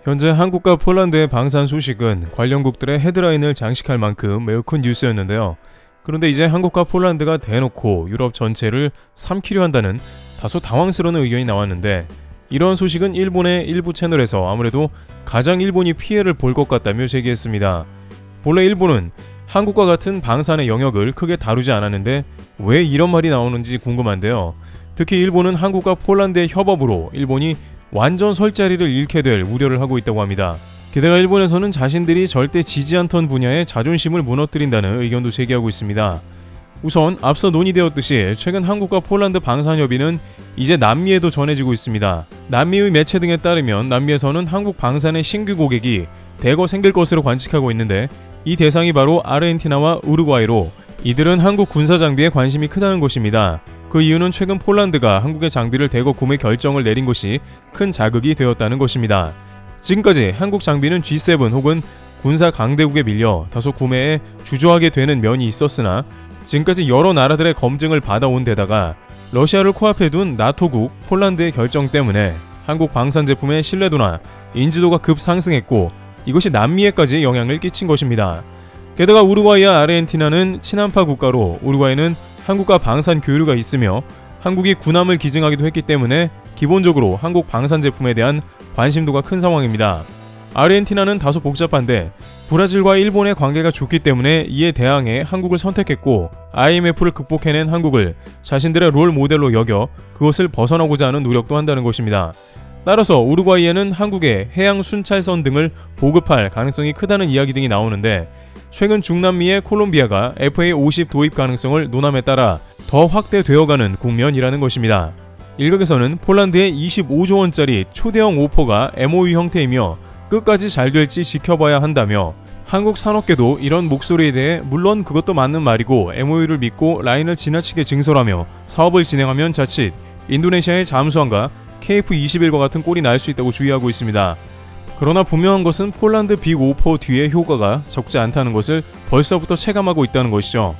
현재 한국과 폴란드의 방산 소식은 관련국들의 헤드라인을 장식할 만큼 매우 큰 뉴스였는데요. 그런데 이제 한국과 폴란드가 대놓고 유럽 전체를 삼키려 한다는 다소 당황스러운 의견이 나왔는데, 이런 소식은 일본의 일부 채널에서 아무래도 가장 일본이 피해를 볼 것 같다며 제기했습니다. 본래 일본은 한국과 같은 방산의 영역을 크게 다루지 않았는데 왜 이런 말이 나오는지 궁금한데요. 특히 일본은 한국과 폴란드의 협업으로 일본이 완전 설 자리를 잃게 될 우려를 하고 있다고 합니다. 게다가 일본에서는 자신들이 절대 지지 않던 분야에 자존심을 무너뜨린다는 의견도 제기하고 있습니다. 우선 앞서 논의되었듯이 최근 한국과 폴란드 방산협의는 이제 남미에도 전해지고 있습니다. 남미의 매체 등에 따르면 남미에서는 한국 방산의 신규 고객이 대거 생길 것으로 관측하고 있는데, 이 대상이 바로 아르헨티나와 우루과이로 이들은 한국 군사 장비에 관심이 크다는 것입니다. 그 이유는 최근 폴란드가 한국의 장비를 대거 구매 결정을 내린 것이 큰 자극이 되었다는 것입니다. 지금까지 한국 장비는 G7 혹은 군사 강대국에 밀려 다소 구매에 주저하게 되는 면이 있었으나, 지금까지 여러 나라들의 검증을 받아온 데다가 러시아를 코앞에 둔 나토국 폴란드의 결정 때문에 한국 방산 제품의 신뢰도나 인지도가 급상승했고, 이것이 남미에까지 영향을 끼친 것입니다. 게다가 우루과이와 아르헨티나는 친한파 국가로 우루과이는 한국과 방산 교류가 있으며 한국이 군함을 기증하기도 했기 때문에 기본적으로 한국 방산 제품에 대한 관심도가 큰 상황입니다. 아르헨티나는 다소 복잡한데 브라질과 일본의 관계가 좋기 때문에 이에 대항해 한국을 선택했고, IMF를 극복해낸 한국을 자신들의 롤 모델로 여겨 그것을 벗어나고자 하는 노력도 한다는 것입니다. 따라서 우루과이에는 한국의 해양 순찰선 등을 보급할 가능성이 크다는 이야기 등이 나오는데, 최근 중남미의 콜롬비아가 FA50 도입 가능성을 논함에 따라 더 확대되어가는 국면이라는 것입니다. 일각에서는 폴란드의 25조 원짜리 초대형 오퍼가 MOU 형태이며 끝까지 잘 될지 지켜봐야 한다며, 한국 산업계도 이런 목소리에 대해 물론 그것도 맞는 말이고 MOU를 믿고 라인을 지나치게 증설하며 사업을 진행하면 자칫 인도네시아의 잠수함과 KF-21과 같은 꼴이 날 수 있다고 주의하고 있습니다. 그러나 분명한 것은 폴란드 빅 오퍼 뒤의 효과가 적지 않다는 것을 벌써부터 체감하고 있다는 것이죠.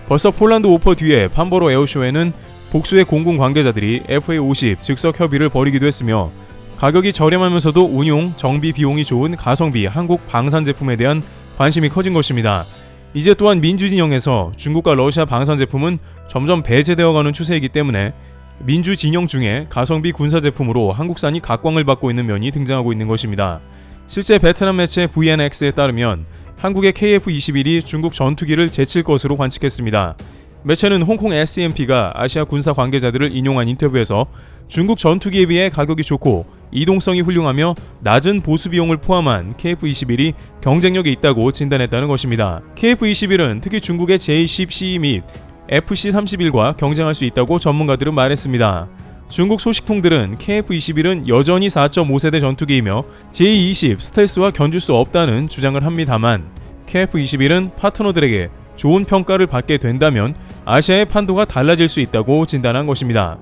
벌써 폴란드 오퍼 뒤에 판버로 에어쇼에는 복수의 공군 관계자들이 FA50 즉석 협의를 벌이기도 했으며, 가격이 저렴하면서도 운용, 정비 비용이 좋은 가성비 한국 방산 제품에 대한 관심이 커진 것입니다. 이제 또한 민주진영에서 중국과 러시아 방산 제품은 점점 배제되어가는 추세이기 때문에 민주진영 중에 가성비 군사 제품으로 한국산이 각광을 받고 있는 면이 등장하고 있는 것입니다. 실제 베트남 매체 VNX에 따르면 한국의 KF-21이 중국 전투기를 제칠 것으로 관측했습니다. 매체는 홍콩 SCMP가 아시아 군사 관계자들을 인용한 인터뷰에서 중국 전투기에 비해 가격이 좋고 이동성이 훌륭하며 낮은 보수 비용을 포함한 KF-21이 경쟁력이 있다고 진단했다는 것입니다. KF-21은 특히 중국의 J-10C 및 FC-31과 경쟁할 수 있다고 전문가들은 말했습니다. 중국 소식통들은 KF-21은 여전히 4.5세대 전투기이며 J-20 스텔스와 견줄 수 없다는 주장을 합니다만, KF-21은 파트너들에게 좋은 평가를 받게 된다면 아시아의 판도가 달라질 수 있다고 진단한 것입니다.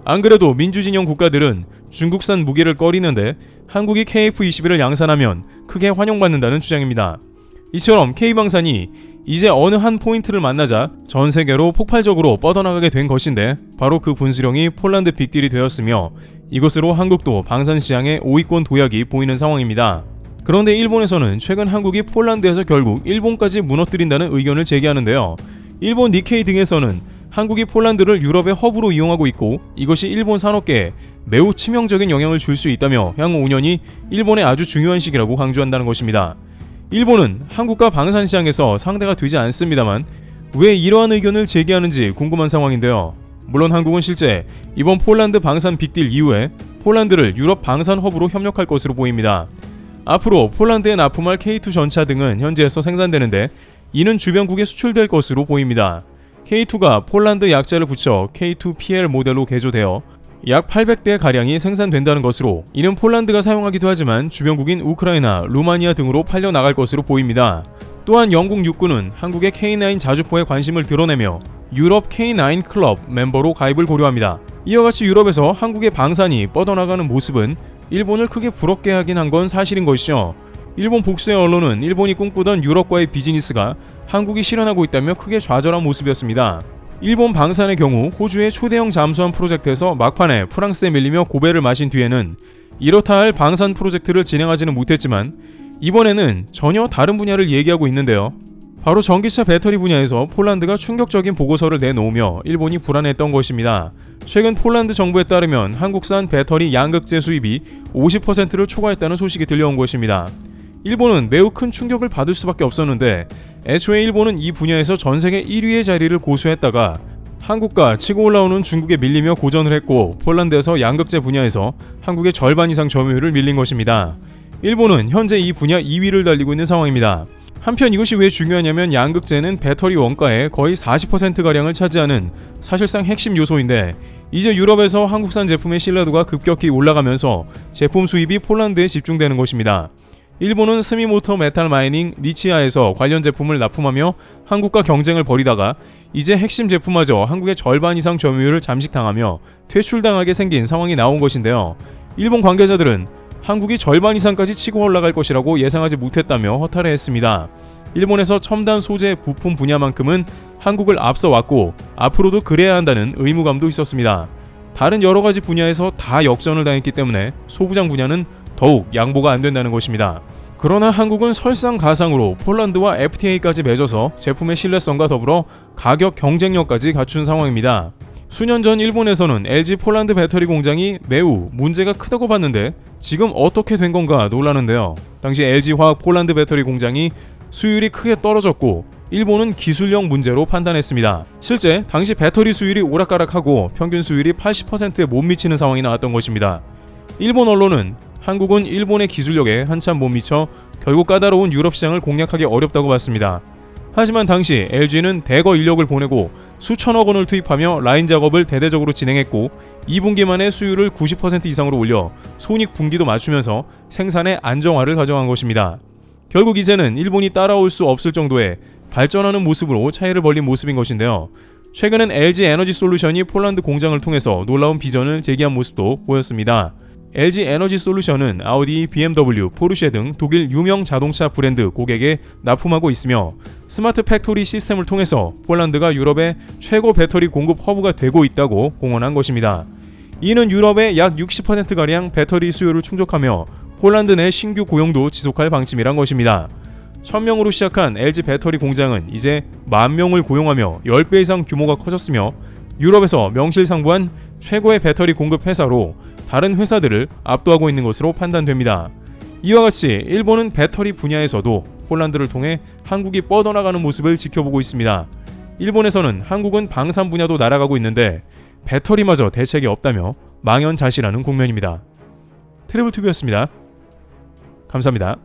안 그래도 민주진영 국가들은 중국산 무기를 꺼리는데 한국이 KF-21을 양산하면 크게 환영받는다는 주장입니다. 이처럼 K방산이 이제 어느 한 포인트를 만나자 전 세계로 폭발적으로 뻗어나가게 된 것인데, 바로 그 분수령이 폴란드 빅딜이 되었으며, 이것으로 한국도 방산 시장의 5위권 도약이 보이는 상황입니다. 그런데 일본에서는 최근 한국이 폴란드에서 결국 일본까지 무너뜨린다는 의견을 제기하는데요. 일본 니케이 등에서는 한국이 폴란드를 유럽의 허브로 이용하고 있고 이것이 일본 산업계에 매우 치명적인 영향을 줄 수 있다며 향후 5년이 일본의 아주 중요한 시기라고 강조한다는 것입니다. 일본은 한국과 방산시장에서 상대가 되지 않습니다만 왜 이러한 의견을 제기하는지 궁금한 상황인데요. 물론 한국은 실제 이번 폴란드 방산 빅딜 이후에 폴란드를 유럽 방산 허브로 협력할 것으로 보입니다. 앞으로 폴란드에 납품할 K2 전차 등은 현지에서 생산되는데 이는 주변국에 수출될 것으로 보입니다. K2가 폴란드 약자를 붙여 K2PL 모델로 개조되어 약 800대 생산된다는 것으로, 이는 폴란드가 사용하기도 하지만 주변국인 우크라이나, 루마니아 등으로 팔려 나갈 것으로 보입니다. 또한 영국 육군은 한국의 K9 자주포에 관심을 드러내며 유럽 K9 클럽 멤버로 가입을 고려합니다. 이와 같이 유럽에서 한국의 방산이 뻗어나가는 모습은 일본을 크게 부럽게 하긴 한 건 사실인 것이죠. 일본 복수의 언론은 일본이 꿈꾸던 유럽과의 비즈니스가 한국이 실현하고 있다며 크게 좌절한 모습이었습니다. 일본 방산의 경우 호주의 초대형 잠수함 프로젝트에서 막판에 프랑스에 밀리며 고배를 마신 뒤에는 이렇다 할 방산 프로젝트를 진행하지는 못했지만 이번에는 전혀 다른 분야를 얘기하고 있는데요. 바로 전기차 배터리 분야에서 폴란드가 충격적인 보고서를 내놓으며 일본이 불안했던 것입니다. 최근 폴란드 정부에 따르면 한국산 배터리 양극재 수입이 50%를 초과했다는 소식이 들려온 것입니다. 일본은 매우 큰 충격을 받을 수밖에 없었는데 애초에 일본은 이 분야에서 전세계 1위의 자리를 고수했다가 한국과 치고 올라오는 중국에 밀리며 고전을 했고 폴란드에서 양극재 분야에서 한국의 절반 이상 점유율을 밀린 것입니다. 일본은 현재 이 분야 2위를 달리고 있는 상황입니다. 한편 이것이 왜 중요하냐면 양극재는 배터리 원가의 거의 40%가량을 차지하는 사실상 핵심 요소인데 이제 유럽에서 한국산 제품의 신뢰도가 급격히 올라가면서 제품 수입이 폴란드에 집중되는 것입니다. 일본은 스미모토 메탈 마이닝 니치아에서 관련 제품을 납품하며 한국과 경쟁을 벌이다가 이제 핵심 제품마저 한국의 절반 이상 점유율을 잠식당하며 퇴출당하게 생긴 상황이 나온 것인데요. 일본 관계자들은 한국이 절반 이상까지 치고 올라갈 것이라고 예상하지 못했다며 허탈해 했습니다. 일본에서 첨단 소재 부품 분야만큼은 한국을 앞서왔고 앞으로도 그래야 한다는 의무감도 있었습니다. 다른 여러가지 분야에서 다 역전을 당했기 때문에 소부장 분야는 더욱 양보가 안 된다는 것입니다. 그러나 한국은 설상가상으로 폴란드와 FTA까지 맺어서 제품의 신뢰성과 더불어 가격 경쟁력까지 갖춘 상황입니다. 수년 전 일본에서는 LG 폴란드 배터리 공장이 매우 문제가 크다고 봤는데 지금 어떻게 된 건가 놀라는데요. 당시 LG화학 폴란드 배터리 공장이 수율이 크게 떨어졌고 일본은 기술력 문제로 판단했습니다. 실제 당시 배터리 수율이 오락가락하고 평균 수율이 80%에 못 미치는 상황이 나왔던 것입니다. 일본 언론은 한국은 일본의 기술력에 한참 못 미쳐 결국 까다로운 유럽 시장을 공략하기 어렵다고 봤습니다. 하지만 당시 LG는 대거 인력을 보내고 수천억 원을 투입하며 라인 작업을 대대적으로 진행했고 2분기 만에 수율을 90% 이상으로 올려 손익분기도 맞추면서 생산의 안정화를 가져간 것입니다. 결국 이제는 일본이 따라올 수 없을 정도의 발전하는 모습으로 차이를 벌린 모습인 것인데요. 최근엔 LG 에너지 솔루션이 폴란드 공장을 통해서 놀라운 비전을 제기한 모습도 보였습니다. LG 에너지 솔루션은 아우디, BMW, 포르쉐 등 독일 유명 자동차 브랜드 고객에 납품하고 있으며 스마트 팩토리 시스템을 통해서 폴란드가 유럽의 최고 배터리 공급 허브가 되고 있다고 공언한 것입니다. 이는 유럽의 약 60%가량 배터리 수요를 충족하며 폴란드 내 신규 고용도 지속할 방침이란 것입니다. 1000명으로 시작한 LG 배터리 공장은 이제 10,000명을 고용하며 10배 이상 규모가 커졌으며 유럽에서 명실상부한 최고의 배터리 공급 회사로 다른 회사들을 압도하고 있는 것으로 판단됩니다. 이와 같이 일본은 배터리 분야에서도 폴란드를 통해 한국이 뻗어나가는 모습을 지켜보고 있습니다. 일본에서는 한국은 방산 분야도 날아가고 있는데 배터리마저 대책이 없다며 망연자실하는 국면입니다. 트래블튜브였습니다. 감사합니다.